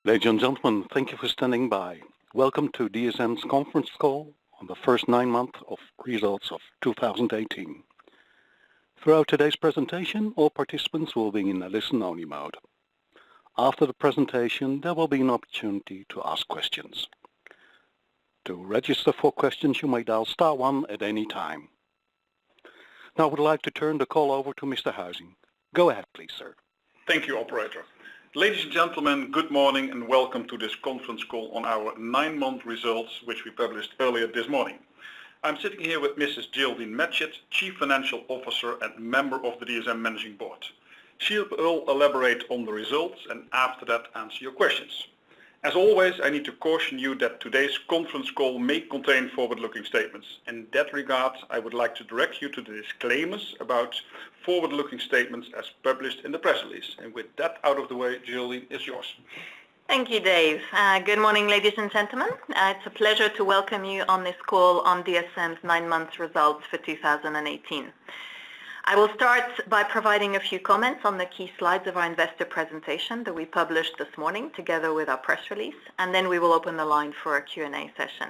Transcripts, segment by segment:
Ladies and gentlemen, thank you for standing by. Welcome to DSM's conference call on the first 9 months of results of 2018. Throughout today's presentation, all participants will be in a listen-only mode. After the presentation, there will be an opportunity to ask questions. To register for questions, you may dial *1 at any time. Now I would like to turn the call over to Mr. Huizing. Go ahead, please, sir. Thank you, operator. Ladies and gentlemen, good morning and welcome to this conference call on our 9-month results, which we published earlier this morning. I'm sitting here with Mrs. Geraldine Matchett, Chief Financial Officer and member of the DSM Managing Board. She will elaborate on the results and after that answer your questions. As always, I need to caution you that today's conference call may contain forward-looking statements. In that regard, I would like to direct you to the disclaimers about forward-looking statements as published in the press release. And with that out of the way, Geraldine, it's yours. Thank you, Dave. Good morning, ladies and gentlemen. It's a pleasure to welcome you on this call on DSM's 9-month results for 2018. I will start by providing a few comments on the key slides of our investor presentation that we published this morning together with our press release, and then we will open the line for a Q&A session.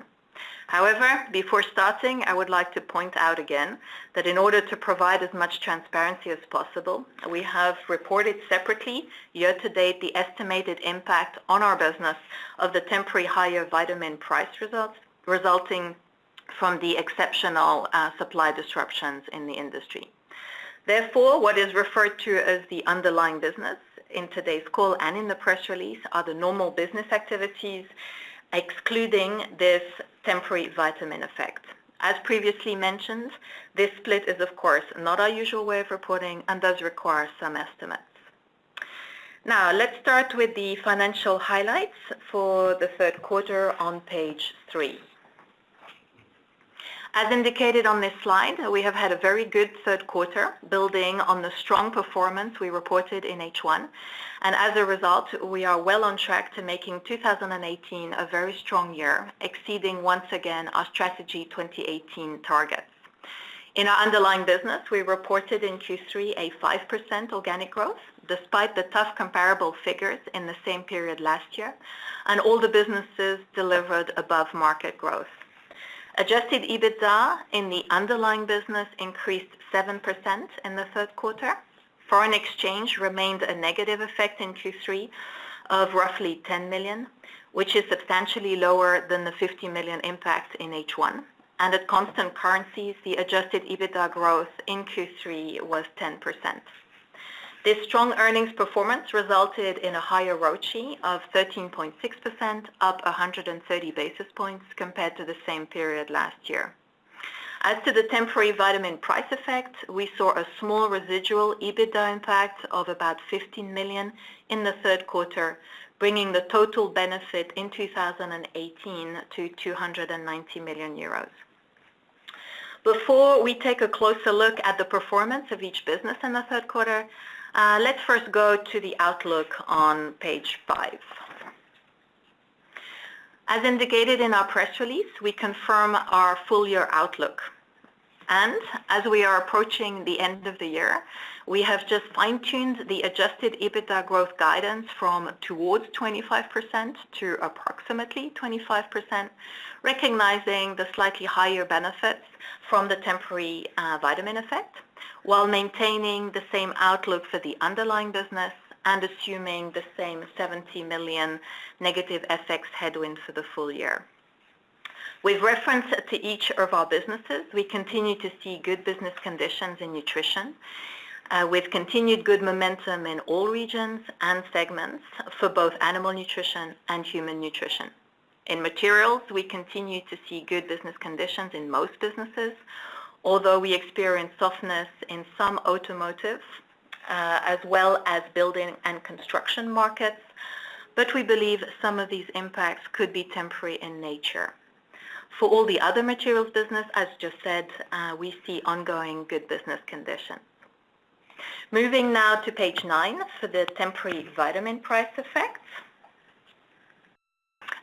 However, before starting, I would like to point out again that in order to provide as much transparency as possible, we have reported separately year-to-date the estimated impact on our business of the temporary higher vitamin price results resulting from the exceptional supply disruptions in the industry. Therefore, what is referred to as the underlying business in today's call and in the press release are the normal business activities, excluding this temporary vitamin effect. As previously mentioned, this split is of course not our usual way of reporting and does require some estimates. Now let's start with the financial highlights for the third quarter on page 3. As indicated on this slide, we have had a very good third quarter, building on the strong performance we reported in H1, and as a result, we are well on track to making 2018 a very strong year, exceeding once again our Strategy 2018 targets. In our underlying business, we reported in Q3 a 5% organic growth, despite the tough comparable figures in the same period last year, and all the businesses delivered above market growth. Adjusted EBITDA in the underlying business increased 7% in the third quarter. Foreign exchange remained a negative effect in Q3 of roughly 10 million, which is substantially lower than the 50 million impact in H1. And at constant currencies, the adjusted EBITDA growth in Q3 was 10%. This strong earnings performance resulted in a higher ROCE of 13.6%, up 130 basis points compared to the same period last year. As to the temporary vitamin price effect, we saw a small residual EBITDA impact of about 15 million in the third quarter, bringing the total benefit in 2018 to 290 million euros. Before we take a closer look at the performance of each business in the third quarter, let's first go to the outlook on page 5. As indicated in our press release, we confirm our full-year outlook. And as we are approaching the end of the year, we have just fine-tuned the adjusted EBITDA growth guidance from towards 25% to approximately 25%, recognizing the slightly higher benefits from the temporary vitamin effect, while maintaining the same outlook for the underlying business and assuming the same 70 million negative FX headwind for the full year. With reference to each of our businesses, we continue to see good business conditions in nutrition, with continued good momentum in all regions and segments for both animal nutrition and human nutrition. In materials, we continue to see good business conditions in most businesses, although we experience softness in some automotive, as well as building and construction markets, but we believe some of these impacts could be temporary in nature. For all the other materials business, as just said, we see ongoing good business conditions. Moving now to page 9 for the temporary vitamin price effects.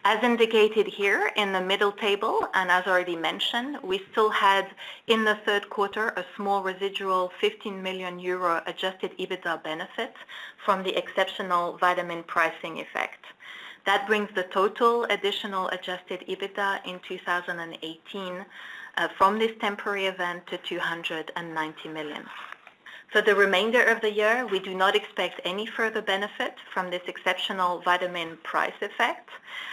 As indicated here in the middle table, and as already mentioned, we still had in the third quarter a small residual 15 million euro adjusted EBITDA benefit from the exceptional vitamin pricing effect. That brings the total additional adjusted EBITDA in 2018 from this temporary event to 290 million. For the remainder of the year, we do not expect any further benefit from this exceptional vitamin price effect,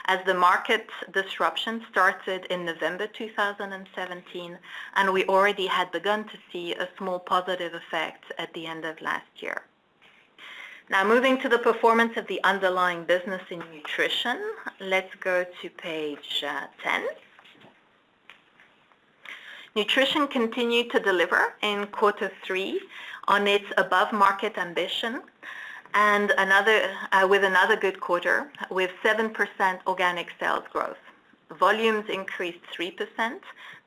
as the market disruption started in November 2017, and we already had begun to see a small positive effect at the end of last year. Now, moving to the performance of the underlying business in nutrition, let's go to page 10. Nutrition continued to deliver in quarter 3 on its above-market ambition, and with another good quarter with 7% organic sales growth. Volumes increased 3%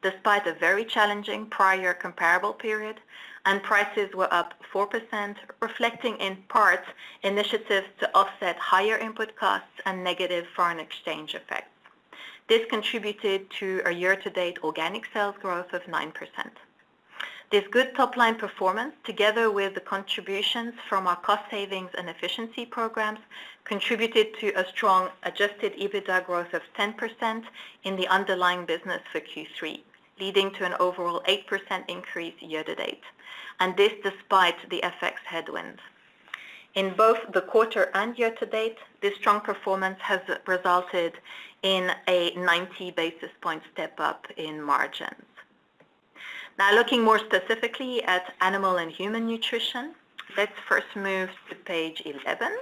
despite a very challenging prior comparable period, and prices were up 4%, reflecting in part initiatives to offset higher input costs and negative foreign exchange effects. This contributed to a year-to-date organic sales growth of 9%. This good top-line performance, together with the contributions from our cost savings and efficiency programs, contributed to a strong adjusted EBITDA growth of 10% in the underlying business for Q3, leading to an overall 8% increase year-to-date, and this despite the FX headwinds. In both the quarter and year-to-date, this strong performance has resulted in a 90 basis point step-up in margins. Now, looking more specifically at animal and human nutrition, let's first move to page 11.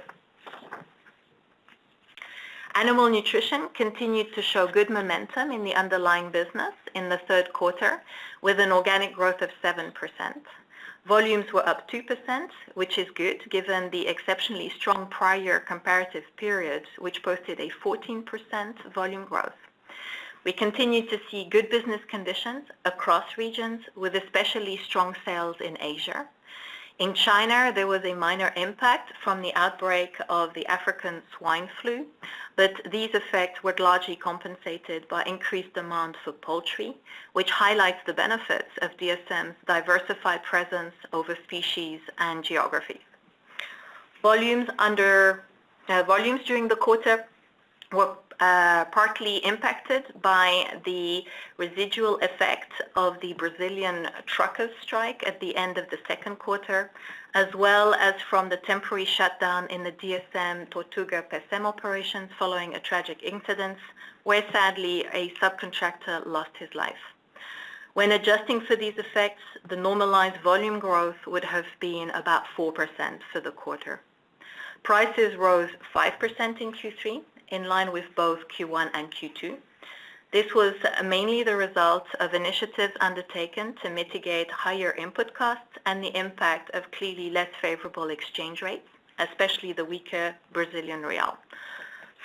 Animal nutrition continued to show good momentum in the underlying business in the third quarter, with an organic growth of 7%. Volumes were up 2%, which is good given the exceptionally strong prior comparative period, which posted a 14% volume growth. We continue to see good business conditions across regions, with especially strong sales in Asia. In China, there was a minor impact from the outbreak of the African swine flu, but these effects were largely compensated by increased demand for poultry, which highlights the benefits of DSM's diversified presence over species and geographies. Volumes during the quarter were partly impacted by the residual effect of the Brazilian truckers' strike at the end of the second quarter, as well as from the temporary shutdown in the DSM Tortuga PSM operations following a tragic incident where sadly a subcontractor lost his life. When adjusting for these effects, the normalized volume growth would have been about 4% for the quarter. Prices rose 5% in Q3, in line with both Q1 and Q2. This was mainly the result of initiatives undertaken to mitigate higher input costs and the impact of clearly less favorable exchange rates, especially the weaker Brazilian real.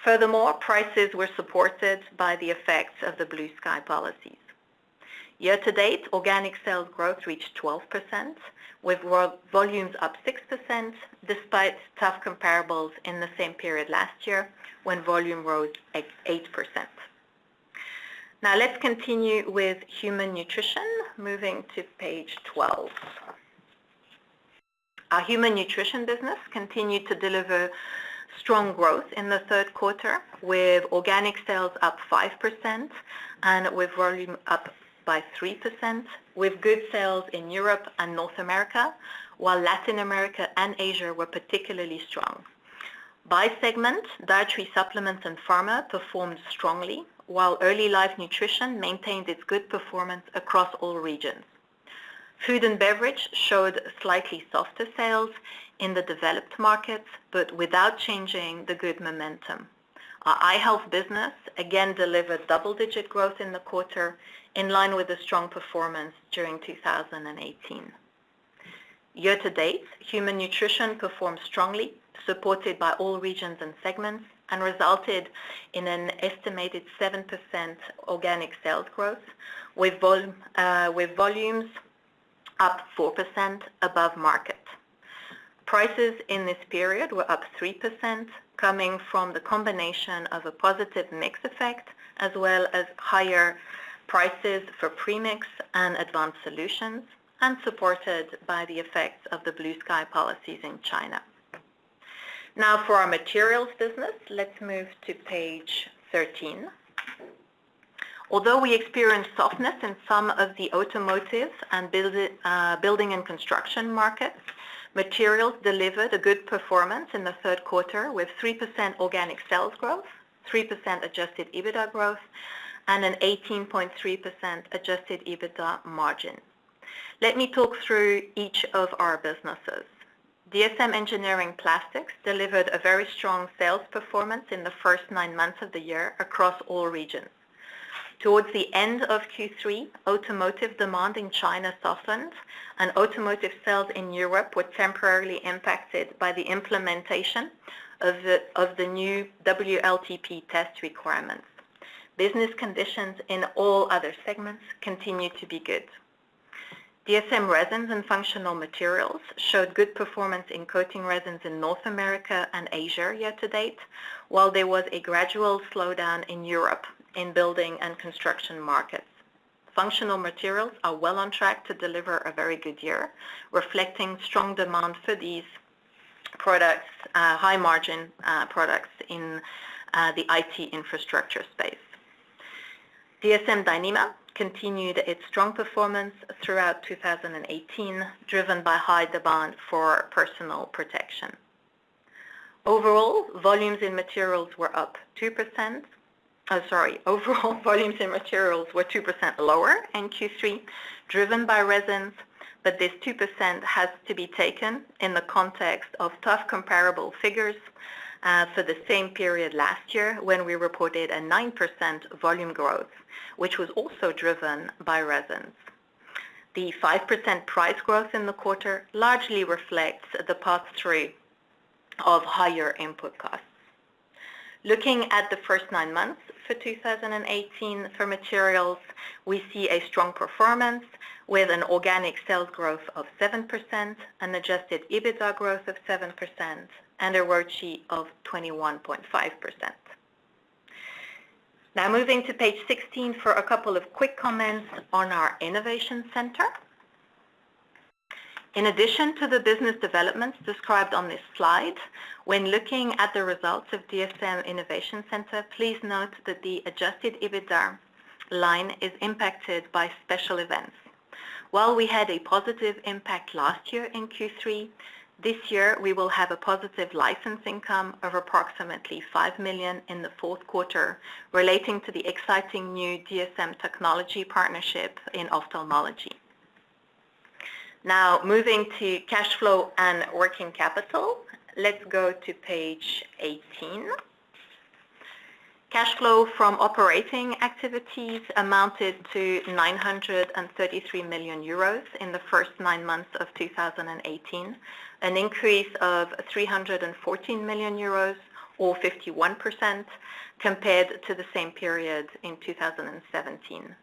Furthermore, prices were supported by the effects of the blue sky policies. Year-to-date, organic sales growth reached 12%, with volumes up 6%, despite tough comparables in the same period last year, when volume rose 8%. Now let's continue with human nutrition, moving to page 12. Our human nutrition business continued to deliver strong growth in the third quarter, with organic sales up 5% and with volume up by 3%, with good sales in Europe and North America, while Latin America and Asia were particularly strong. By segment, dietary supplements and pharma performed strongly, while early life nutrition maintained its good performance across all regions. Food and beverage showed slightly softer sales in the developed markets, but without changing the good momentum. Our eye health business again delivered double-digit growth in the quarter, in line with the strong performance during 2018. Year-to-date, human nutrition performed strongly, supported by all regions and segments, and resulted in an estimated 7% organic sales growth, with volumes up 4% above market. Prices in this period were up 3%, coming from the combination of a positive mix effect as well as higher prices for premix and advanced solutions, and supported by the effects of the blue sky policies in China. Now for our materials business, let's move to page 13. Although we experienced softness in some of the automotive and building and construction markets, materials delivered a good performance in the third quarter with 3% organic sales growth, 3% adjusted EBITDA growth, and an 18.3% adjusted EBITDA margin. Let me talk through each of our businesses. DSM Engineering Plastics delivered a very strong sales performance in the first 9 months of the year across all regions. Towards the end of Q3, automotive demand in China softened, and automotive sales in Europe were temporarily impacted by the implementation of the new WLTP test requirements. Business conditions in all other segments continue to be good. DSM Resins and Functional Materials showed good performance in coating resins in North America and Asia year to date, while there was a gradual slowdown in Europe in building and construction markets. Functional Materials are well on track to deliver a very good year, reflecting strong demand for these products, high margin products in the IT infrastructure space. DSM Dyneema continued its strong performance throughout 2018, driven by high demand for personal protection. Overall, volumes in materials were up 2%. Overall volumes in materials were 2% lower in Q3, driven by resins, but this 2% has to be taken in the context of tough comparable figures for the same period last year when we reported a 9% volume growth, which was also driven by resins. The 5% price growth in the quarter largely reflects the pass-through of higher input costs. Looking at the first 9 months for 2018 for materials, we see a strong performance with an organic sales growth of 7%, an adjusted EBITDA growth of 7%, and a ROCE of 21.5%. Now moving to page 16 for a couple of quick comments on our Innovation Center. In addition to the business developments described on this slide, when looking at the results of DSM Innovation Center, please note that the adjusted EBITDA line is impacted by special events. While we had a positive impact last year in Q3, this year we will have a positive license income of approximately 5 million in the fourth quarter relating to the exciting new DSM technology partnership in ophthalmology. Now moving to cash flow and working capital, let's go to page 18. Cash flow from operating activities amounted to 933 million euros in the first 9 months of 2018, an increase of 314 million euros or 51% compared to the same period in 2017.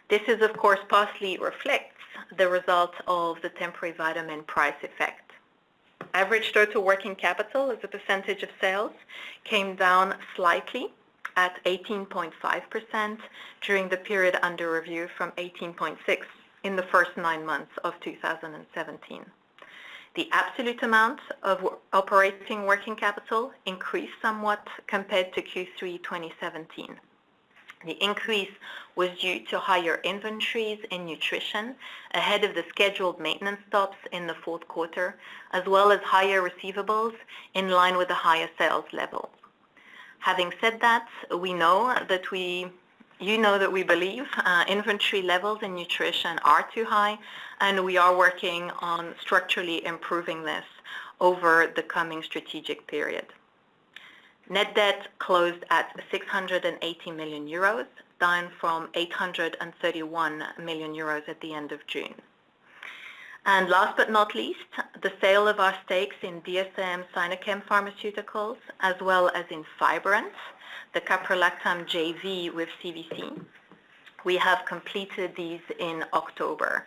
This is of course partly reflects the result of the temporary vitamin price effect. Average total working capital as a percentage of sales came down slightly at 18.5% during the period under review from 18.6% in the first 9 months of 2017. The absolute amount of operating working capital increased somewhat compared to Q3 2017. The increase was due to higher inventories in nutrition ahead of the scheduled maintenance stops in the fourth quarter, as well as higher receivables in line with the higher sales level. Having said that, we know that we believe inventory levels in nutrition are too high, and we are working on structurally improving this over the coming strategic period. Net debt closed at 680 million euros, down from 831 million euros at the end of June. And last but not least, the sale of our stakes in DSM Sinochem Pharmaceuticals, as well as in Fibrant, the caprolactam JV with CVC. We have completed these in October.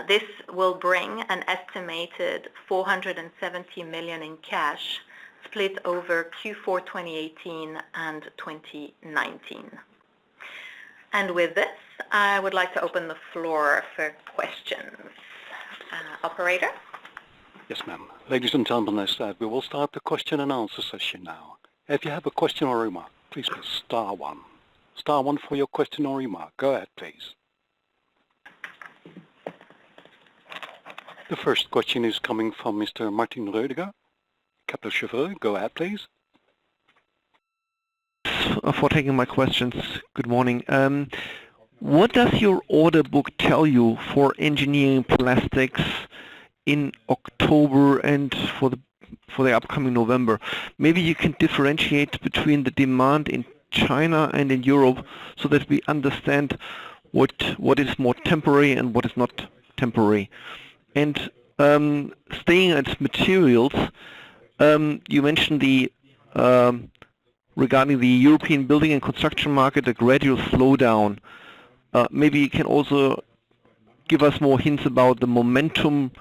This will bring an estimated 470 million in cash split over Q4 2018 and 2019. And with this, I would like to open the floor for questions. Operator? Yes, ma'am. Ladies and gentlemen, as said, we will start the question and answer session now. If you have a question or remark, please press star one. Star one for your question or remark. Go ahead, please. The first question is coming from Mr. Martin Rödiger, Kepler Cheuvreux. Go ahead, please. For taking my questions. Good morning. What does your order book tell you for engineering plastics in October and for the upcoming November? Maybe you can differentiate between the demand in China and in Europe so that we understand what is more temporary and what is not temporary. And staying at materials, you mentioned the regarding the European building and construction market, a gradual slowdown. Maybe you can also give us more hints about the momentum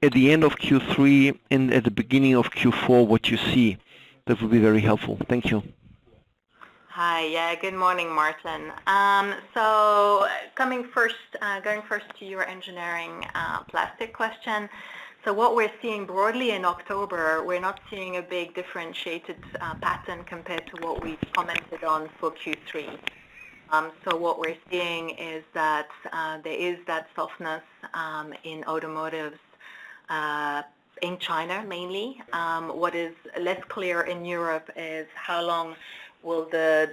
at the end of Q3 and at the beginning of Q4, what you see. That would be very helpful. Thank you. Hi, yeah, good morning, Martin. So going first to your engineering plastic question. So what we're seeing broadly in October, we're not seeing a big differentiated pattern compared to what we've commented on for Q3. So what we're seeing is that there is that softness in automotives in China mainly. What is less clear in Europe is how long will the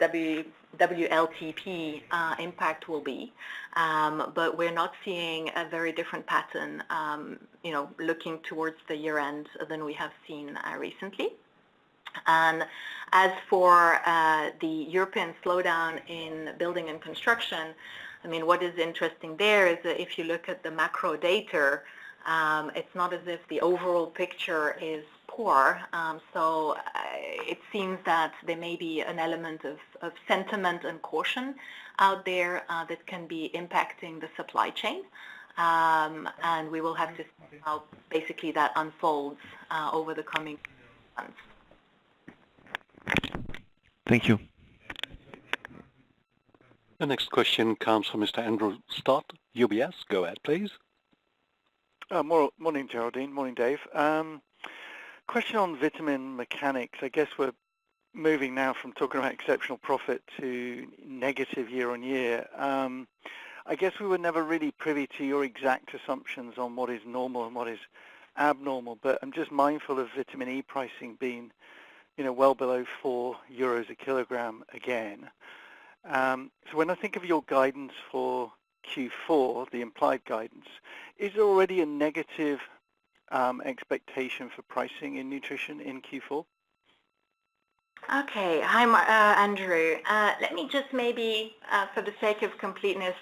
WLTP impact will be, but we're not seeing a very different pattern, looking towards the year end than we have seen recently. And as for the European slowdown in building and construction, I mean, what is interesting there is that if you look at the macro data, it's not as if the overall picture is poor. So it seems that there may be an element of sentiment and caution out there that can be impacting the supply chain. And we will have to see how basically that unfolds over the coming months. Thank you. The next question comes from Mr. Andrew Stott, UBS. Go ahead, please. Morning, Geraldine. Morning, Dave. Question on vitamin mechanics. I guess we're moving now from talking about exceptional profit to negative year on year. I guess we were never really privy to your exact assumptions on what is normal and what is abnormal, but I'm just mindful of vitamin E pricing being, well below €4 a kilogram again. So when I think of your guidance for Q4, the implied guidance, is there already a negative expectation for pricing in nutrition in Q4? Okay. Hi, Andrew. Let me just maybe, for the sake of completeness,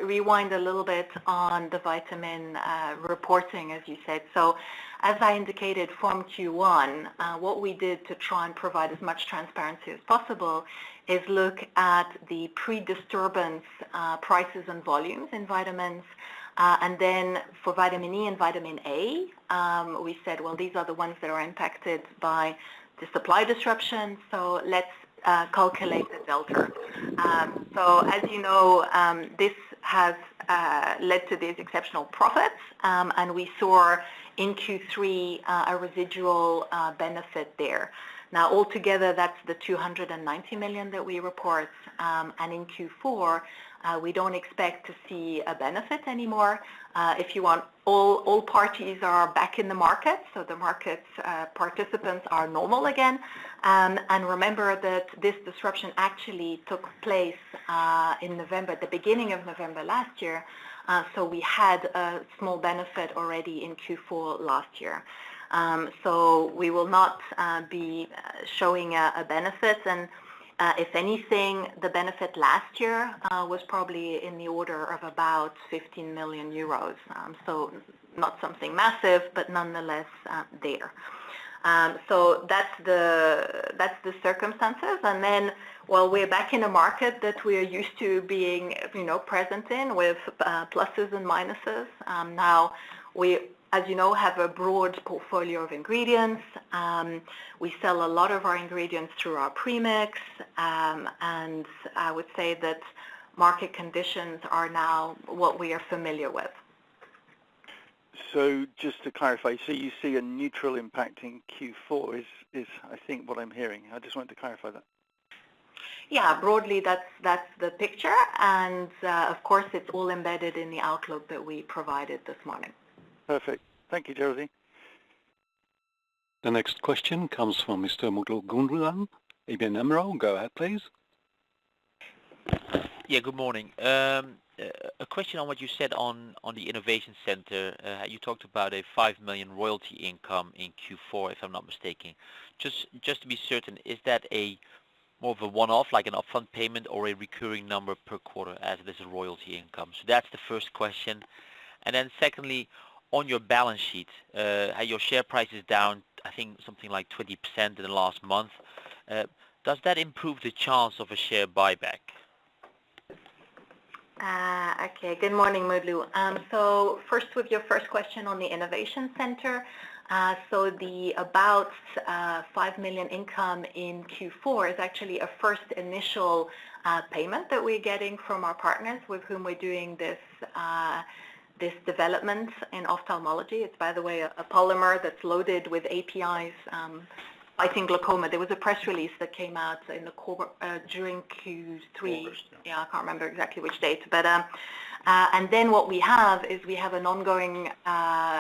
rewind a little bit on the vitamin reporting, as you said. So as I indicated from Q1, what we did to try and provide as much transparency as possible is look at the pre-disturbance prices and volumes in vitamins. And then for vitamin E and vitamin A, we said, well, these are the ones that are impacted by the supply disruption, so let's calculate the delta. So as you know, this has led to these exceptional profits, and we saw in Q3 a residual benefit there. Now, altogether, that's the 290 million that we report, and in Q4, we don't expect to see a benefit anymore. If you want, all parties are back in the market, so the market participants are normal again. And remember that this disruption actually took place in November, at the beginning of November last year. So we had a small benefit already in Q4 last year. So we will not be showing a benefit, and if anything, the benefit last year was probably in the order of about 15 million euros. So not something massive, but nonetheless there. So that's the circumstances. And then, well, we're back in a market that we are used to being, present in with pluses and minuses. Now we, as you know, have a broad portfolio of ingredients. We sell a lot of our ingredients through our premix, and I would say that market conditions are now what we are familiar with. So just to clarify, so you see a neutral impact in Q4 is I think what I'm hearing. I just wanted to clarify that. Yeah, broadly that's the picture, and of course it's all embedded in the outlook that we provided this morning. Perfect. Thank you, Geraldine. The next question comes from Mr. Mutlu Gundogan, ABN AMRO. Go ahead, please. Yeah, good morning. A question on what you said on the innovation center. You talked about a 5 million royalty income in Q4, if I'm not mistaken. Just to be certain, is that a more of a one-off, like an upfront payment, or a recurring number per quarter as it is a royalty income? So that's the first question. And then secondly, on your balance sheet, how your share price is down, I think something like 20% in the last month. Does that improve the chance of a share buyback? Okay, good morning, Mutlu. So first with your first question on the Innovation Center. So the about 5 million income in Q4 is actually a first initial payment that we're getting from our partners with whom we're doing this development in ophthalmology. It's, by the way, a polymer that's loaded with APIs fighting glaucoma. There was a press release that came out in the during Q3. August, yeah, I can't remember exactly which date, but and then what we have is we have an ongoing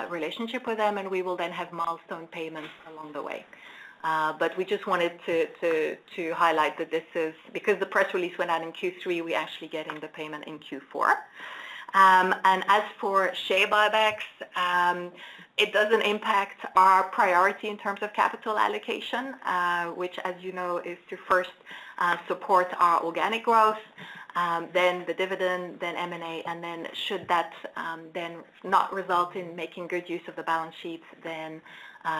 relationship with them, and we will then have milestone payments along the way. But we just wanted to highlight that this is because the press release went out in Q3, we're actually getting the payment in Q4. And as for share buybacks, it doesn't impact our priority in terms of capital allocation, which, as you know, is to first support our organic growth, then the dividend, then M&A, and then should that then not result in making good use of the balance sheet, then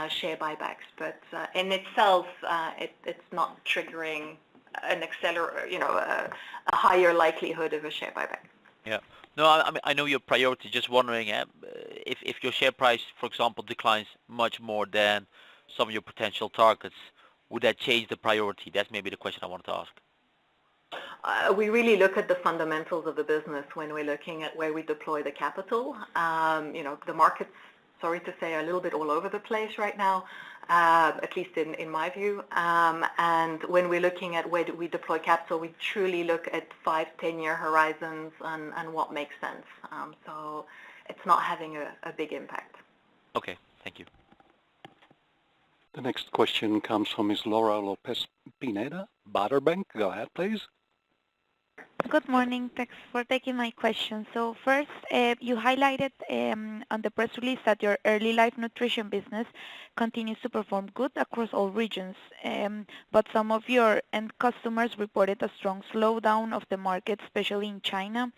share buybacks. But in itself, it's not triggering an a higher likelihood of a share buyback. Yeah. No, I mean, I know your priority. Just wondering if your share price, for example, declines much more than some of your potential targets, would that change the priority? That's maybe the question I wanted to ask. We really look at the fundamentals of the business when we're looking at where we deploy the capital. The market's, sorry to say, a little bit all over the place right now, at least in my view. And when we're looking at where do we deploy capital, we truly look at 5-10-year horizons and what makes sense. So it's not having a big impact. Okay, thank you. The next question comes from Ms. Laura Lopez Pineda, Baader Bank. Go ahead, please. Good morning. Thanks for taking my question. So first, you highlighted on the press release that your early life nutrition business continues to perform good across all regions, but some of your end customers reported a strong slowdown of the market, especially in China.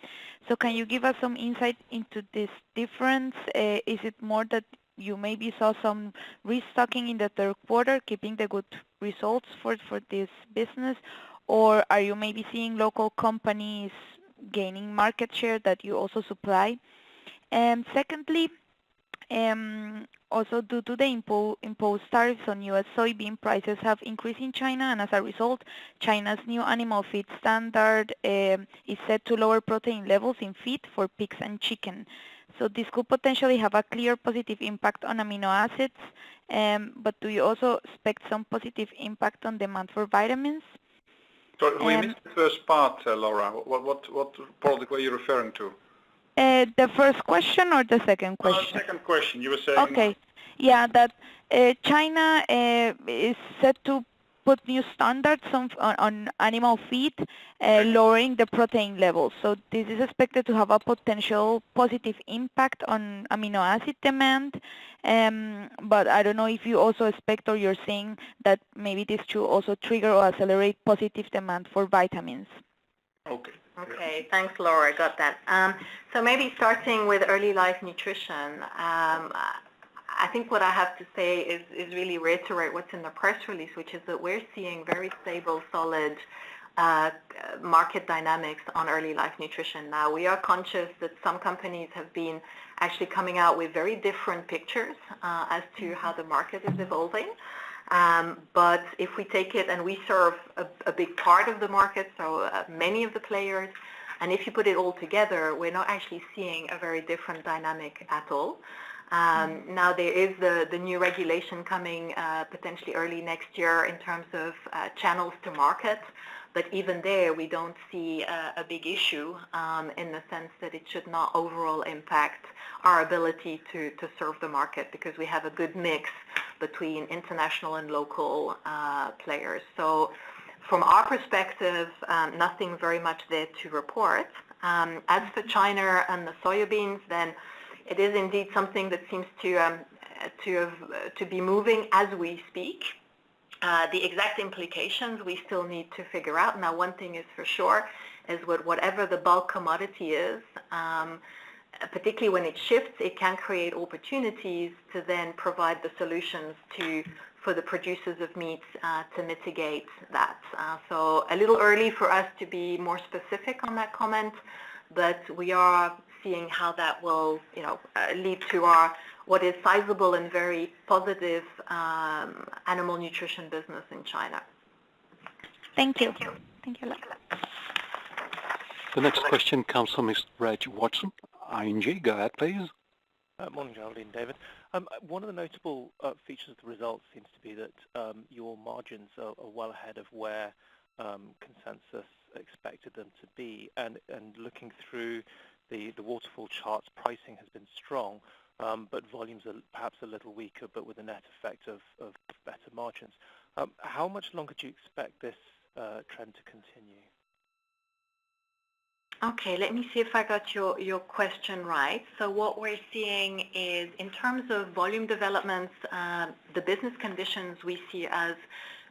So can you give us some insight into this difference? Is it more that you maybe saw some restocking in the third quarter, keeping the good results for this business? Or are you maybe seeing local companies gaining market share that you also supply? And secondly, also due to the imposed tariffs on U.S. soybean, prices have increased in China, and as a result, China's new animal feed standard is set to lower protein levels in feed for pigs and chicken. So this could potentially have a clear positive impact on amino acids, but do you also expect some positive impact on demand for vitamins? So we missed the first part, Laura. What product were you referring to? The first question or the second question? Second question. You were saying... Okay. Yeah, that China is set to put new standards on animal feed, lowering the protein levels. So this is expected to have a potential positive impact on amino acid demand. But I don't know if you also expect or you're seeing that maybe this should also trigger or accelerate positive demand for vitamins. Okay. Okay, thanks, Laura. I got that. So maybe starting with early life nutrition. I think what I have to say is really reiterate what's in the press release, which is that we're seeing very stable, solid market dynamics on early life nutrition. Now, we are conscious that some companies have been actually coming out with very different pictures as to how the market is evolving. But if we take it, and we serve a big part of the market, so many of the players, and if you put it all together, we're not actually seeing a very different dynamic at all. Now there is the new regulation coming potentially early next year in terms of channels to market, but even there we don't see a big issue in the sense that it should not overall impact our ability to serve the market, because we have a good mix between international and local players. So from our perspective, nothing very much there to report. As for China and the soybeans, then it is indeed something that seems to be moving as we speak. The exact implications we still need to figure out. Now, one thing is for sure, is whatever the bulk commodity is, particularly when it shifts, it can create opportunities to then provide the solutions for the producers of meats to mitigate that. So a little early for us to be more specific on that comment, but we are seeing how that will, lead to our what is sizable and very positive animal nutrition business in China. Thank you. Thank you a lot. The next question comes from Mr. Reg Watson, ING. Go ahead, please. Morning, Geraldine, David. One of the notable features of the results seems to be that your margins are well ahead of where consensus expected them to be, and looking through the waterfall charts, pricing has been strong, but volumes are perhaps a little weaker, but with a net effect of better margins. How much longer do you expect this trend to continue? Okay, let me see if I got your question right. So what we're seeing is, in terms of volume developments, the business conditions we see as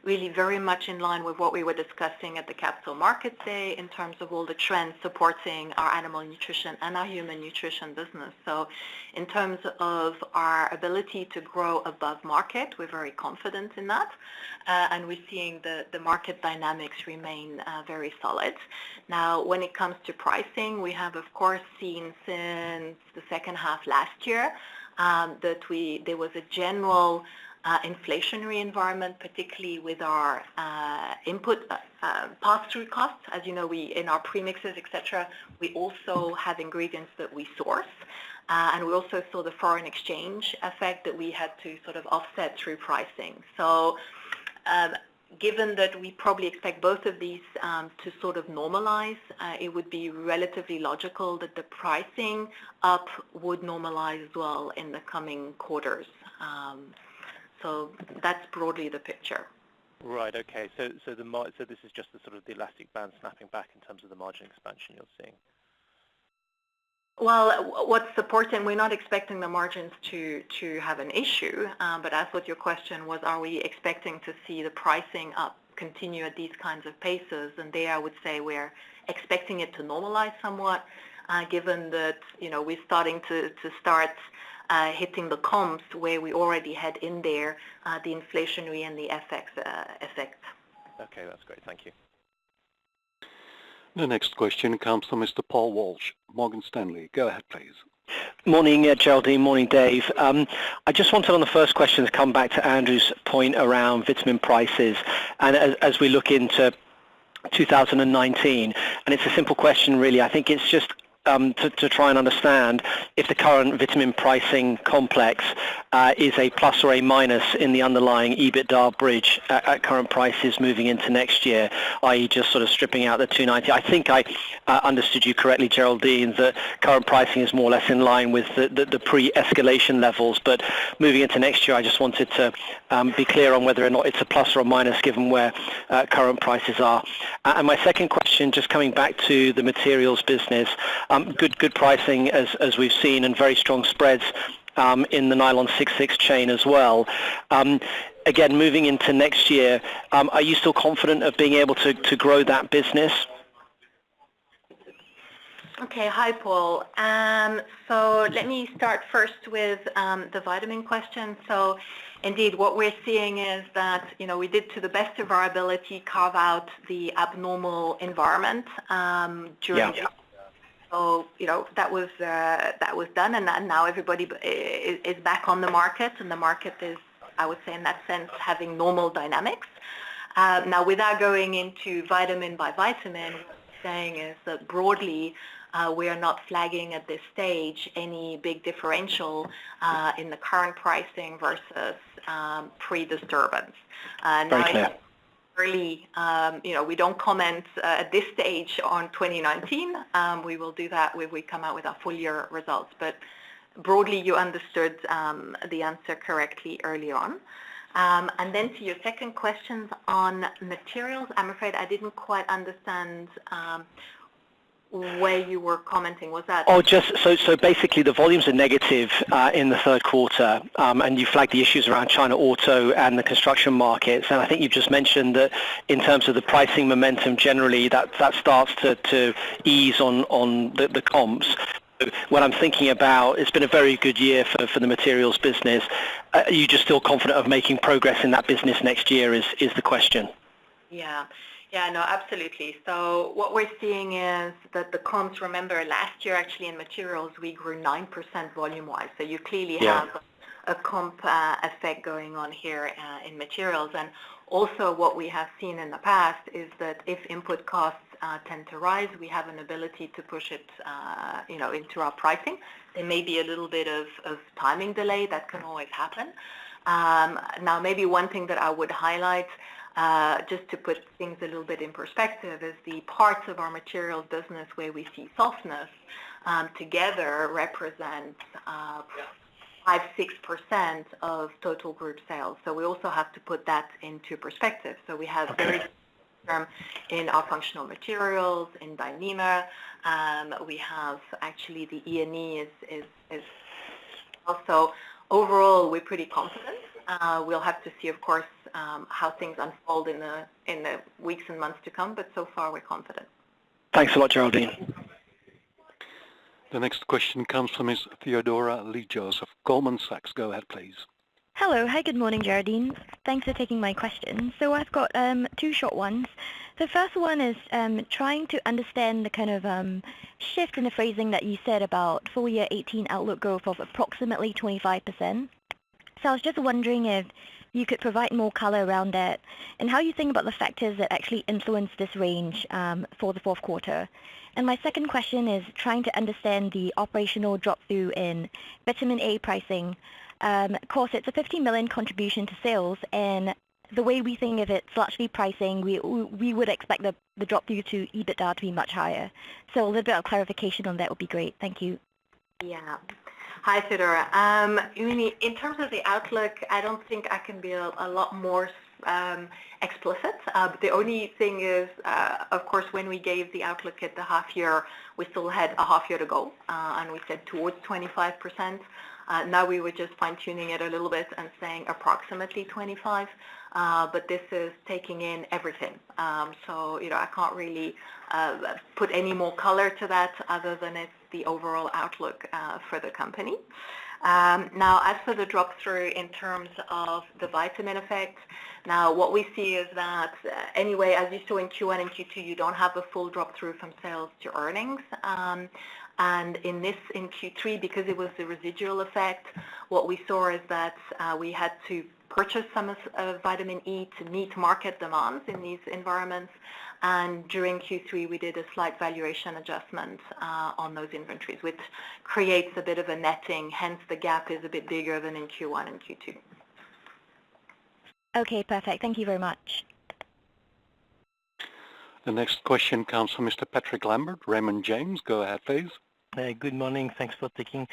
really very much in line with what we were discussing at the Capital Markets Day in terms of all the trends supporting our animal nutrition and our human nutrition business. So in terms of our ability to grow above market, we're very confident in that. And we're seeing the market dynamics remain very solid. Now, when it comes to pricing, we have, of course, seen since the second half last year that there was a general inflationary environment, particularly with our input pass-through costs. As you know, in our premixes, etc., we also have ingredients that we source, and we also saw the foreign exchange effect that we had to sort of offset through pricing. So given that we probably expect both of these to sort of normalize, it would be relatively logical that the pricing up would normalize as well in the coming quarters. So that's broadly the picture. Right. Okay. So this is just the sort of the elastic band snapping back in terms of the margin expansion you're seeing. Well, what's supporting? We're not expecting the margins to have an issue, but as what your question was, are we expecting to see the pricing up continue at these kinds of paces? And there, I would say we're expecting it to normalize somewhat, given that we're starting to hitting the comps where we already had in there the inflationary and the FX effect. Okay, that's great. Thank you. The next question comes from Mr. Paul Walsh, Morgan Stanley. Go ahead, please. Morning, Geraldine. Morning, Dave. I just wanted on the first question to come back to Andrew's point around vitamin prices, and as we look into 2019, and it's a simple question really. I think it's just to try and understand if the current vitamin pricing complex is a plus or a minus in the underlying EBITDA bridge at current prices moving into next year, i.e. just sort of stripping out the 290. I think I understood you correctly, Geraldine, that current pricing is more or less in line with the pre-escalation levels, but moving into next year, I just wanted to be clear on whether or not it's a plus or a minus given where current prices are. And my second question, just coming back to the materials business, good pricing as we've seen, and very strong spreads in the nylon 6/6 chain as well. Again, moving into next year, are you still confident of being able to grow that business? Okay, hi Paul. So let me start first with the vitamin question. So indeed, what we're seeing is that we did, to the best of our ability, carve out the abnormal environment during. Yeah. So that was done, and now everybody is back on the market, and the market is, I would say, in that sense, having normal dynamics. Now, without going into vitamin by vitamin, what I'm saying is that broadly, we are not flagging at this stage any big differential in the current pricing versus pre-disturbance. Very clear. Early, we don't comment at this stage on 2019. We will do that when we come out with our full year results. But broadly, you understood the answer correctly early on. And then to your second questions on materials, I'm afraid I didn't quite understand where you were commenting. Was that? Oh, just so basically the volumes are negative in the third quarter, and you flagged the issues around China auto and the construction markets, and I think you've just mentioned that in terms of the pricing momentum generally, that starts to ease on the comps. What I'm thinking about, it's been a very good year for the materials business. Are you just still confident of making progress in that business next year is the question? Yeah, no, absolutely. So what we're seeing is that the comps, remember last year actually in materials, we grew 9% volume-wise. So you clearly have a comp effect going on here in materials. And also what we have seen in the past is that if input costs tend to rise, we have an ability to push it into our pricing. There may be a little bit of timing delay that can always happen. Now, maybe one thing that I would highlight, just to put things a little bit in perspective, is the parts of our materials business where we see softness together represent 5-6% of total group sales. So we also have to put that into perspective. So we have very term in our functional materials, in Dyneema. We have actually the E&E is also overall we're pretty confident. We'll have to see, of course, how things unfold in the weeks and months to come, but so far we're confident. Thanks a lot, Geraldine. The next question comes from Ms. Theodora Lee-Joseph, Goldman Sachs. Go ahead, please. Hello. Hi, good morning, Geraldine. Thanks for taking my question. So I've got two short ones. The first one is trying to understand the kind of shift in the phrasing that you said about full year 18 outlook growth of approximately 25%. So I was just wondering if you could provide more color around that and how you think about the factors that actually influence this range for the fourth quarter. And my second question is trying to understand the operational drop-through in vitamin A pricing. Of course, it's a 50 million contribution to sales, and the way we think of it, it's largely pricing. We would expect the drop-through to EBITDA to be much higher. So a little bit of clarification on that would be great. Thank you. Yeah. Hi, Theodora. In terms of the outlook, I don't think I can be a lot more explicit. The only thing is, of course, when we gave the outlook at the half year, we still had a half year to go, and we said towards 25%. Now we were just fine-tuning it a little bit and saying approximately 25, but this is taking in everything. So, I can't really put any more color to that other than it's the overall outlook for the company. Now, as for the drop-through in terms of the vitamin effect, now what we see is that anyway, as you saw in Q1 and Q2, you don't have a full drop-through from sales to earnings. And in Q3, because it was the residual effect, what we saw is that we had to purchase some of vitamin E to meet market demands in these environments. And during Q3, we did a slight valuation adjustment on those inventories, which creates a bit of a netting. Hence, the gap is a bit bigger than in Q1 and Q2. Okay, perfect. Thank you very much. The next question comes from Mr. Patrick Lambert, Raymond James. Go ahead, please. Good morning. Thanks for taking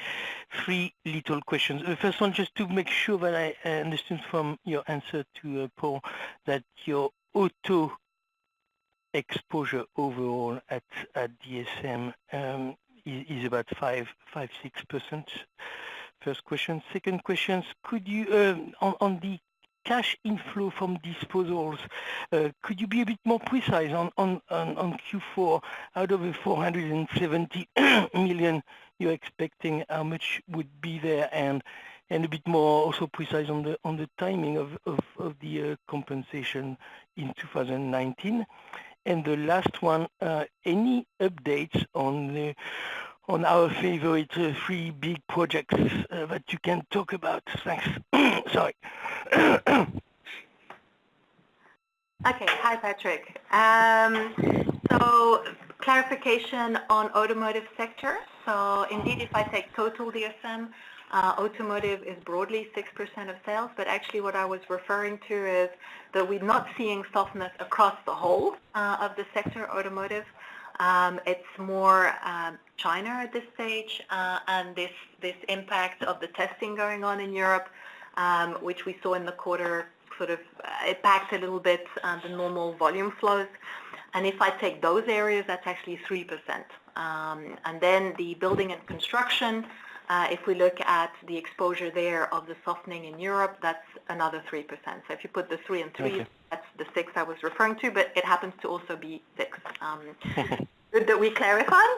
three little questions. The first one, just to make sure that I understood from your answer to Paul that your auto exposure overall at DSM is about 5-6%. First question. Second question, could you on the cash inflow from disposals, could you be a bit more precise on Q4? Out of the 470 million you're expecting, how much would be there, and a bit more also precise on the timing of the compensation in 2019. And the last one, any updates on our favorite three big projects that you can talk about? Thanks. Sorry. Okay. Hi, Patrick. So clarification on automotive sector. So indeed, if I take total DSM, automotive is broadly 6% of sales, but actually what I was referring to is that we're not seeing softness across the whole of the sector, automotive. It's more China at this stage, and this impact of the testing going on in Europe, which we saw in the quarter, sort of impacts a little bit the normal volume flows. And if I take those areas, that's actually 3%. And then the building and construction, if we look at the exposure there of the softening in Europe, that's another 3%. So if you put the 3 and 3, okay, that's the 6 I was referring to, but it happens to also be 6. Good that we clarified.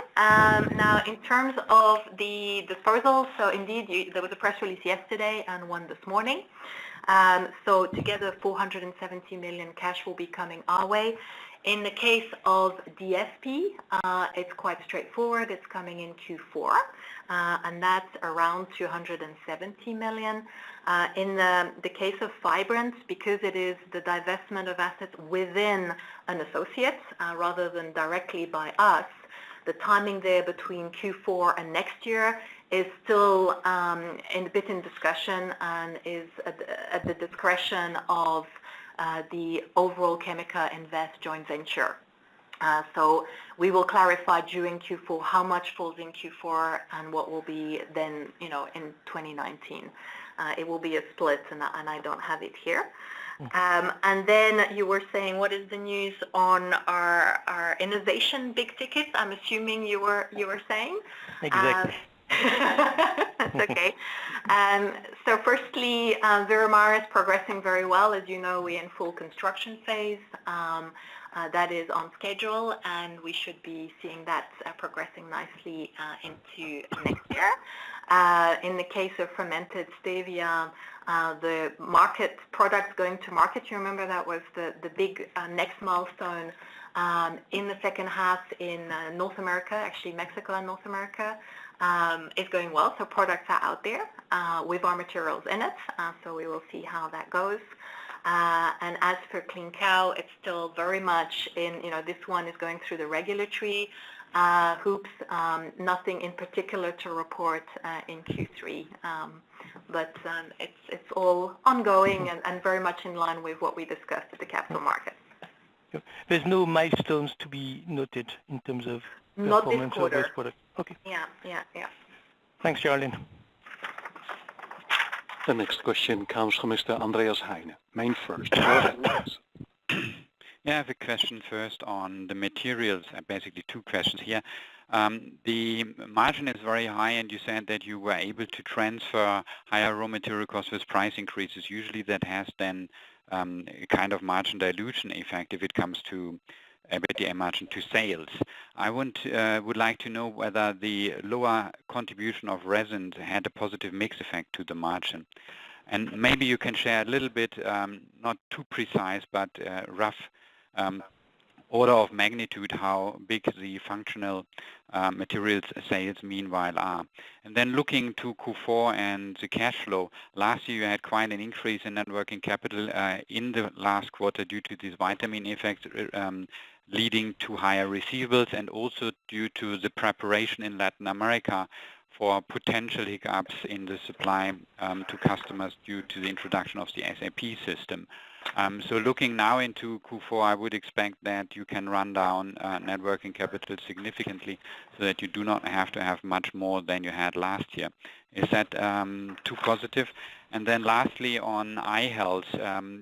Now, in terms of the disposals, so indeed, there was a press release yesterday and one this morning. So together, 470 million cash will be coming our way. In the case of DSP, it's quite straightforward. It's coming in Q4, and that's around 270 million. In the case of Fibrant, because it is the divestment of assets within an associate rather than directly by us, the timing there between Q4 and next year is still a bit in discussion and is at the discretion of the overall Chemica Invest joint venture. So we will clarify during Q4 how much falls in Q4 and what will be then, in 2019. It will be a split, and I don't have it here. And then you were saying, what is the news on our innovation big tickets? I'm assuming you were saying. Exactly. That's okay. So firstly, Veramaris is progressing very well. As you know, we're in full construction phase. That is on schedule, and we should be seeing that progressing nicely into next year. In the case of fermented stevia, the market products going to market, you remember that was the big next milestone in the second half in North America, actually Mexico and North America. Is going well, so products are out there with our materials in it, so we will see how that goes. And as for Clean Cow, it's still very much in, this one is going through the regulatory hoops, nothing in particular to report in Q3, but it's all ongoing and very much in line with what we discussed at the capital markets. There's no milestones to be noted in terms of not this performance quarter. Of those products. Okay. Yeah. Thanks, Geraldine. The next question comes from Mr. Andreas Heine. Main first. Go ahead, please. Yeah, I have a question first on the materials, basically two questions here. The margin is very high, and you said that you were able to transfer higher raw material costs with price increases. Usually that has then a kind of margin dilution effect if it comes to EBITDA margin to sales. I would like to know whether the lower contribution of resins had a positive mix effect to the margin. And maybe you can share a little bit, not too precise, but rough order of magnitude how big the functional materials sales meanwhile are. And then looking to Q4 and the cash flow, last year you had quite an increase in net working capital in the last quarter due to these vitamin effects leading to higher receivables, and also due to the preparation in Latin America for potential hiccups in the supply to customers due to the introduction of the SAP system. So looking now into Q4, I would expect that you can run down net working capital significantly so that you do not have to have much more than you had last year. Is that too positive? And then lastly, on eye health,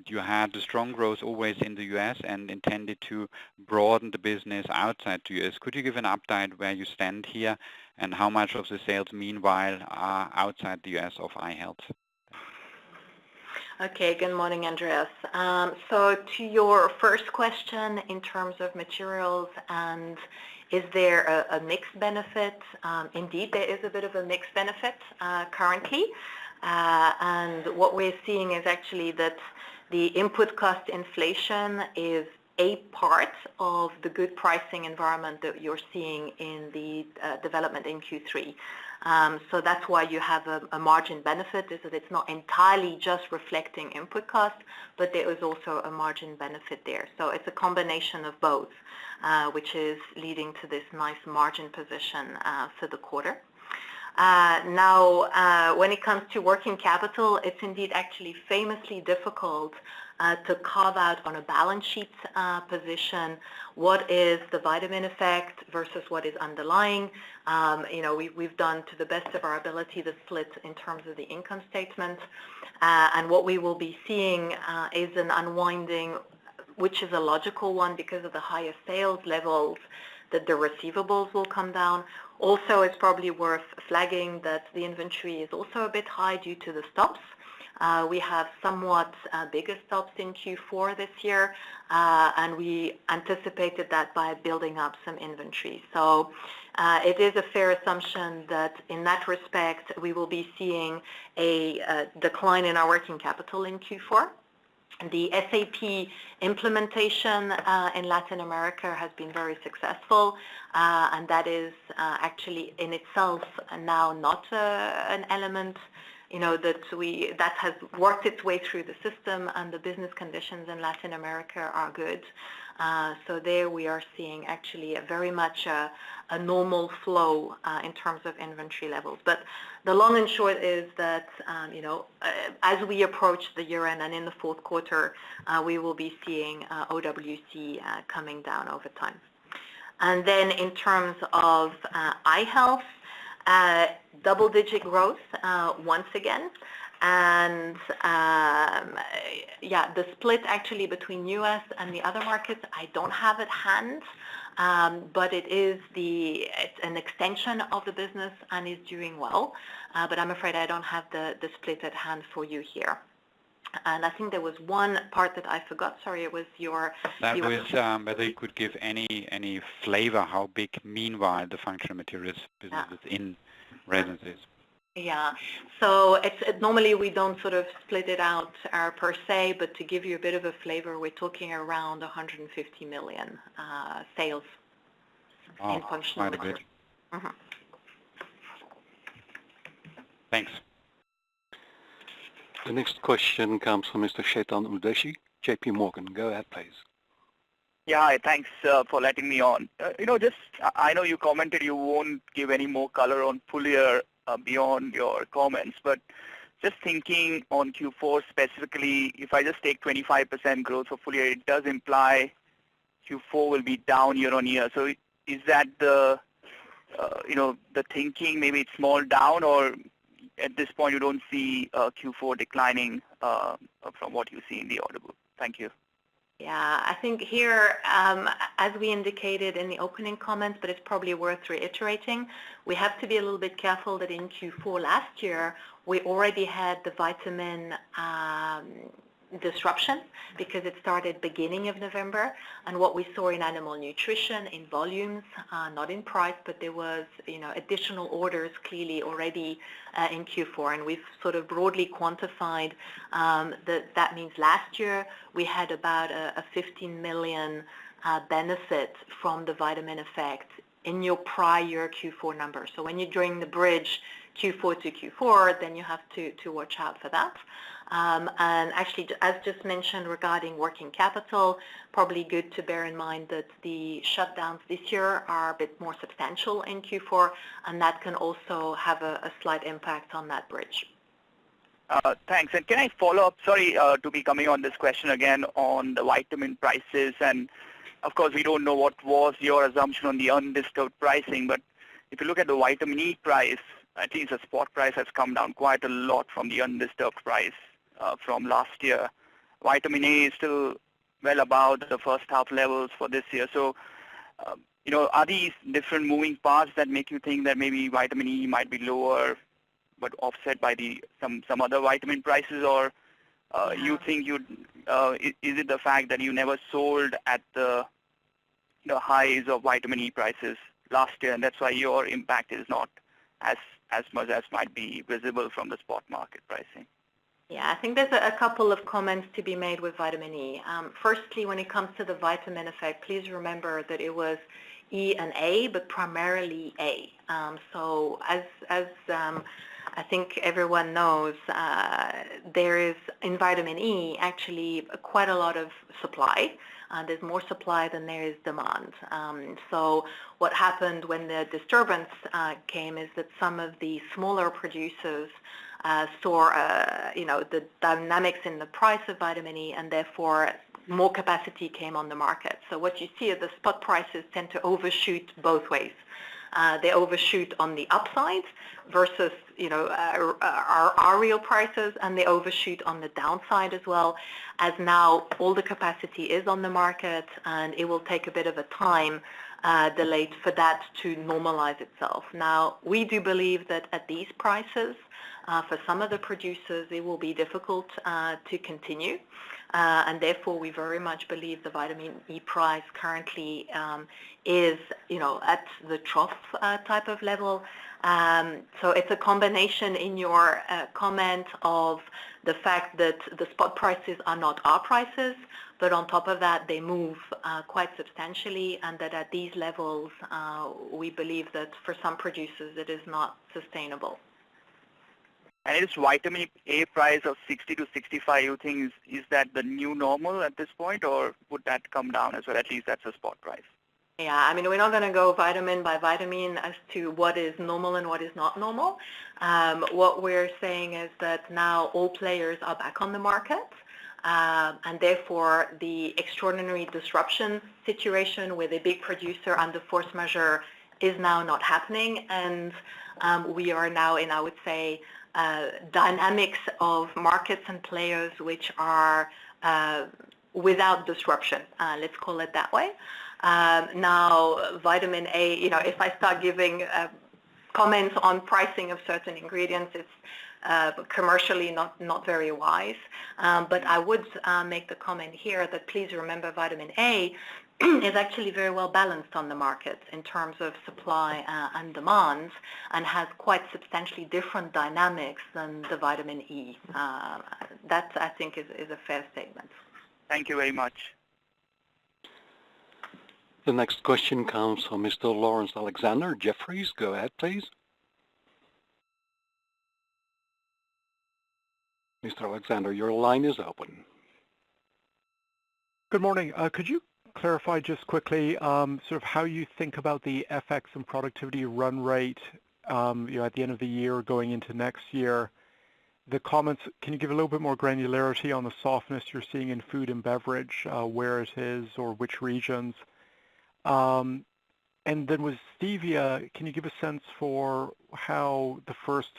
you had the strong growth always in the US and intended to broaden the business outside the US. Could you give an update where you stand here and how much of the sales meanwhile are outside the US of eye health? Okay, good morning, Andreas. So to your first question in terms of materials and is there a mixed benefit? Indeed, there is a bit of a mixed benefit currently. And what we're seeing is actually that the input cost inflation is a part of the good pricing environment that you're seeing in the development in Q3. So that's why you have a margin benefit, is that it's not entirely just reflecting input cost, but there is also a margin benefit there. So it's a combination of both, which is leading to this nice margin position for the quarter. Now, when it comes to working capital, it's indeed actually famously difficult to carve out on a balance sheet position what is the vitamin effect versus what is underlying. We've done to the best of our ability the split in terms of the income statement, and what we will be seeing is an unwinding, which is a logical one because of the higher sales levels, that the receivables will come down. Also, it's probably worth flagging that the inventory is also a bit high due to the stops. We have somewhat bigger stops in Q4 this year, and we anticipated that by building up some inventory. So it is a fair assumption that in that respect, we will be seeing a decline in our working capital in Q4. The SAP implementation in Latin America has been very successful, and that is actually in itself now not an element that has worked its way through the system, and the business conditions in Latin America are good. So there we are seeing actually very much a normal flow in terms of inventory levels. But the long and short is that, as we approach the year end and in the fourth quarter, we will be seeing OWC coming down over time. And then in terms of eye health, double-digit growth once again, and the split actually between US and the other markets, I don't have at hand, but it's an extension of the business and is doing well, but I'm afraid I don't have the split at hand for you here. And I think there was one part that I forgot. Sorry, it was your... That was whether you could give any flavor how big, meanwhile, the functional materials business in resins is. Yeah, so normally we don't sort of split it out per se, but to give you a bit of a flavor, we're talking around 150 million sales in functional materials. Mm-hmm. Thanks. The next question comes from Mr. Chetan Udeshi, JP Morgan. Go ahead, please. Yeah, hi, thanks for letting me on. I know you commented you won't give any more color on full year beyond your comments, but just thinking on Q4 specifically, if I just take 25% growth for full year, it does imply Q4 will be down year on year. So is that the thinking? Maybe it's small down, or at this point you don't see Q4 declining from what you see in the order book? Thank you. Yeah, I think here, as we indicated in the opening comments, but it's probably worth reiterating, we have to be a little bit careful that in Q4 last year, we already had the vitamin disruption because it started beginning of November, and what we saw in animal nutrition in volumes, not in price, but there was additional orders clearly already in Q4, and we've sort of broadly quantified that means last year we had about a 15 million benefit from the vitamin effect in your prior Q4 number. So when you're doing the bridge Q4 to Q4, then you have to watch out for that. And actually, as just mentioned regarding working capital, probably good to bear in mind that the shutdowns this year are a bit more substantial in Q4, and that can also have a slight impact on that bridge. Thanks. And can I follow up? Sorry to be coming on this question again on the vitamin prices. And of course, we don't know what was your assumption on the undisturbed pricing, but if you look at the vitamin E price, at least the spot price has come down quite a lot from the undisturbed price from last year. Vitamin A is still well above the first half levels for this year. So, are these different moving parts that make you think that maybe vitamin E might be lower, but offset by some other vitamin prices, or you think is it the fact that you never sold at the highs of vitamin E prices last year, and that's why your impact is not as much as might be visible from the spot market pricing? Yeah, I think there's a couple of comments to be made with vitamin E. Firstly, when it comes to the vitamin effect, please remember that it was E and A, but primarily A. So as I think everyone knows, there is in vitamin E actually quite a lot of supply. There's more supply than there is demand. So what happened when the disturbance came is that some of the smaller producers saw, the dynamics in the price of vitamin E, and therefore more capacity came on the market. So what you see is the spot prices tend to overshoot both ways. They overshoot on the upside versus, our real prices, and they overshoot on the downside as well, as now all the capacity is on the market, and it will take a bit of a time delayed for that to normalize itself. Now, we do believe that at these prices, for some of the producers, it will be difficult to continue. And therefore, we very much believe the vitamin E price currently is, at the trough type of level. So it's a combination in your comment of the fact that the spot prices are not our prices, but on top of that, they move quite substantially, and that at these levels, we believe that for some producers, it is not sustainable. And is vitamin A price of 60 to 65, you think, is that the new normal at this point, or would that come down as well? At least that's a spot price. Yeah, I mean, we're not going to go vitamin by vitamin as to what is normal and what is not normal. What we're saying is that now all players are back on the market, and therefore the extraordinary disruption situation with a big producer under force majeure is now not happening, and we are now in, I would say, dynamics of markets and players which are without disruption, let's call it that way. Now, vitamin A, if I start giving comments on pricing of certain ingredients, it's commercially not very wise. But I would make the comment here that please remember vitamin A is actually very well balanced on the market in terms of supply and demand, and has quite substantially different dynamics than the vitamin E. That, I think, is a fair statement. Thank you very much. The next question comes from Mr. Lawrence Alexander, Jefferies. Go ahead, please. Mr. Alexander, your line is open. Good morning. Could you clarify just quickly sort of how you think about the FX and productivity run rate at the end of the year going into next year? The comments, can you give a little bit more granularity on the softness you're seeing in food and beverage, where it is or which regions? And then with stevia, can you give a sense for how the first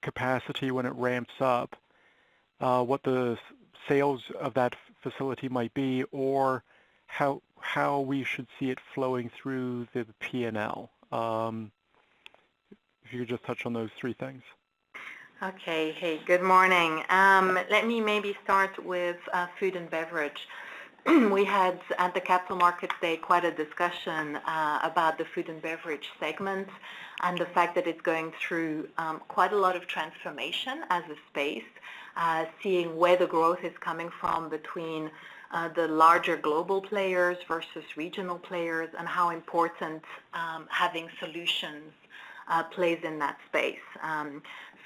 capacity, when it ramps up, what the sales of that facility might be, or how we should see it flowing through the P&L? If you could just touch on those three things. Okay. Hey, good morning. Let me maybe start with food and beverage. We had at the Capital Markets Day quite a discussion about the food and beverage segment, and the fact that it's going through quite a lot of transformation as a space, seeing where the growth is coming from between the larger global players versus regional players, and how important having solutions plays in that space.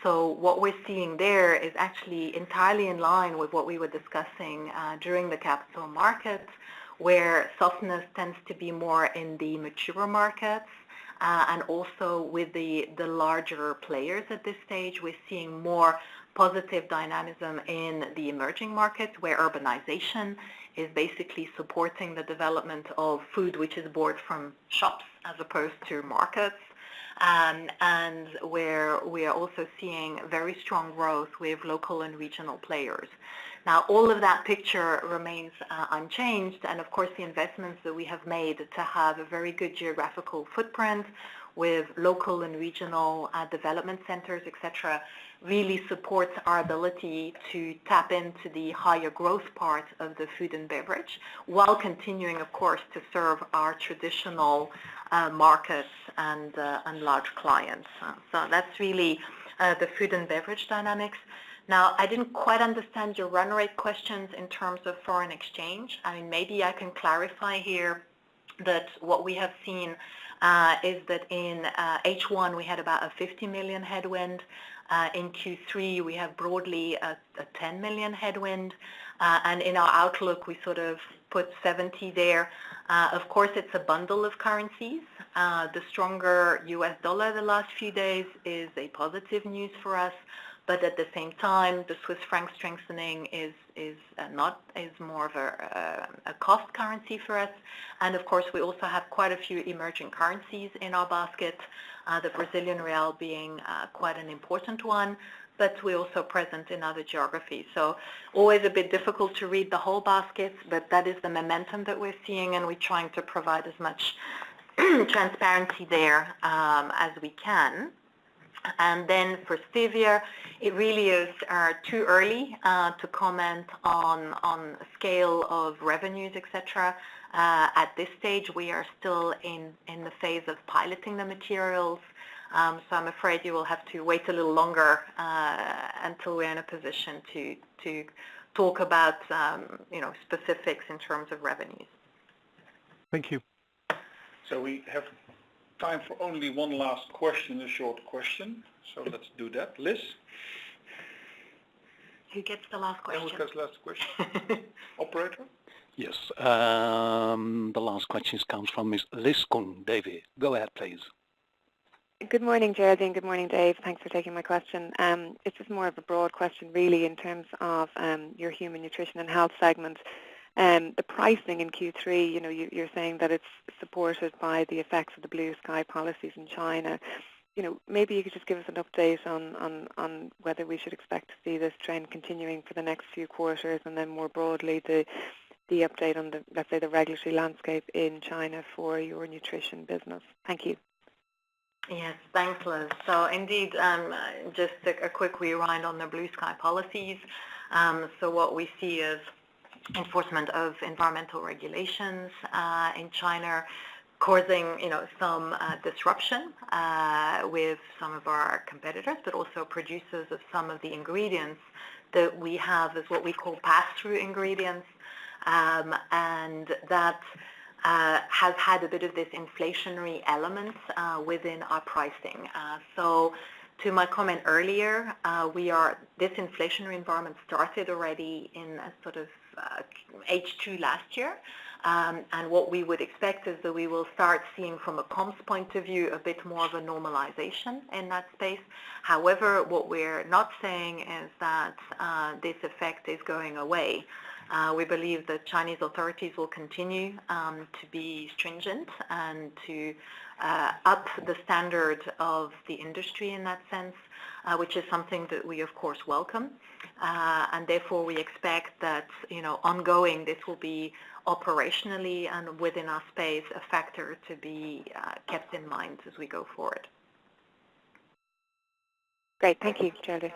So what we're seeing there is actually entirely in line with what we were discussing during the capital markets, where softness tends to be more in the mature markets, and also with the larger players at this stage. We're seeing more positive dynamism in the emerging markets, where urbanization is basically supporting the development of food which is bought from shops as opposed to markets. And where we are also seeing very strong growth with local and regional players. Now, all of that picture remains unchanged, and of course the investments that we have made to have a very good geographical footprint with local and regional development centers, etc., really supports our ability to tap into the higher growth part of the food and beverage, while continuing, of course, to serve our traditional markets and large clients. So that's really the food and beverage dynamics. Now, I didn't quite understand your run rate questions in terms of foreign exchange. I mean, maybe I can clarify here that what we have seen is that in H1 we had about a 50 million headwind. In Q3 we have broadly a 10 million headwind, and in our outlook we sort of put 70 there. Of course, it's a bundle of currencies. The stronger US dollar the last few days is a positive news for us, but at the same time, the Swiss franc strengthening is more of a cost currency for us. And of course, we also have quite a few emerging currencies in our basket, the Brazilian real being quite an important one, but we're also present in other geographies. So always a bit difficult to read the whole basket, but that is the momentum that we're seeing, and we're trying to provide as much transparency there as we can. And then for stevia, it really is too early to comment on scale of revenues, etc. At this stage, we are still in the phase of piloting the materials. So I'm afraid you will have to wait a little longer until we're in a position to talk about specifics in terms of revenues. Thank you. So we have time for only one last question, a short question. So let's do that. Liz? Who gets the last question? Who gets the last question? Operator? Yes. The last question comes from Ms. Liz Kung. David, go ahead, please. Good morning, Geraldine. Good morning, Dave. Thanks for taking my question. It's just more of a broad question, really, in terms of your human nutrition and health segment. The pricing in Q3, you're saying that it's supported by the effects of the blue sky policies in China. Maybe you could just give us an update on whether we should expect to see this trend continuing for the next few quarters, and then more broadly the update on the, let's say, the regulatory landscape in China for your nutrition business. Thank you. Yes, thanks, Liz. So indeed, just a quick rewind on the blue sky policies. So what we see is enforcement of environmental regulations in China, causing some disruption with some of our competitors, but also producers of some of the ingredients that we have as what we call pass-through ingredients, and that has had a bit of this inflationary element within our pricing. So to my comment earlier, this inflationary environment started already in a sort of H2 last year. And what we would expect is that we will start seeing, from a comps point of view, a bit more of a normalization in that space. However, what we're not saying is that this effect is going away. We believe that Chinese authorities will continue to be stringent and to up the standard of the industry in that sense, which is something that we of course welcome. And therefore we expect that ongoing this will be operationally and within our space a factor to be kept in mind as we go forward. Great, thank you, Geraldine.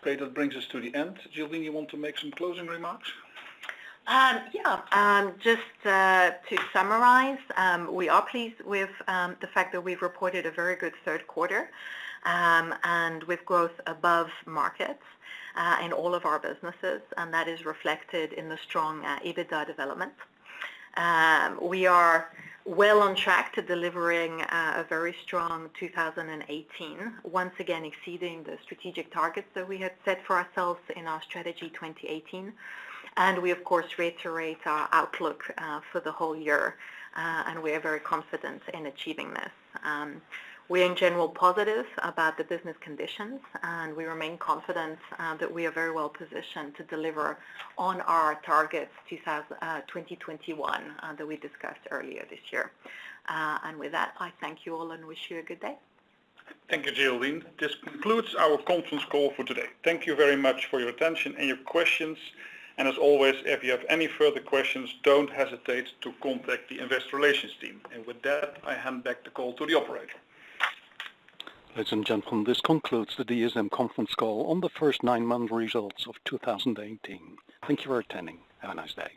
Okay, that brings us to the end. Geraldine, you want to make some closing remarks? Just to summarize, we are pleased with the fact that we've reported a very good third quarter and with growth above markets in all of our businesses, and that is reflected in the strong EBITDA development. We are well on track to delivering a very strong 2018, once again exceeding the strategic targets that we had set for ourselves in our strategy 2018. And we of course reiterate our outlook for the whole year, and we are very confident in achieving this. We're in general positive about the business conditions, and we remain confident that we are very well positioned to deliver on our targets 2021 that we discussed earlier this year. And with that, I thank you all and wish you a good day. Thank you, Geraldine. This concludes our conference call for today. Thank you very much for your attention and your questions. And as always, if you have any further questions, don't hesitate to contact the Investor Relations team. And with that, I hand back the call to the operator. Ladies and gentlemen, this concludes the DSM conference call on the first 9-month results of 2018. Thank you for attending. Have a nice day.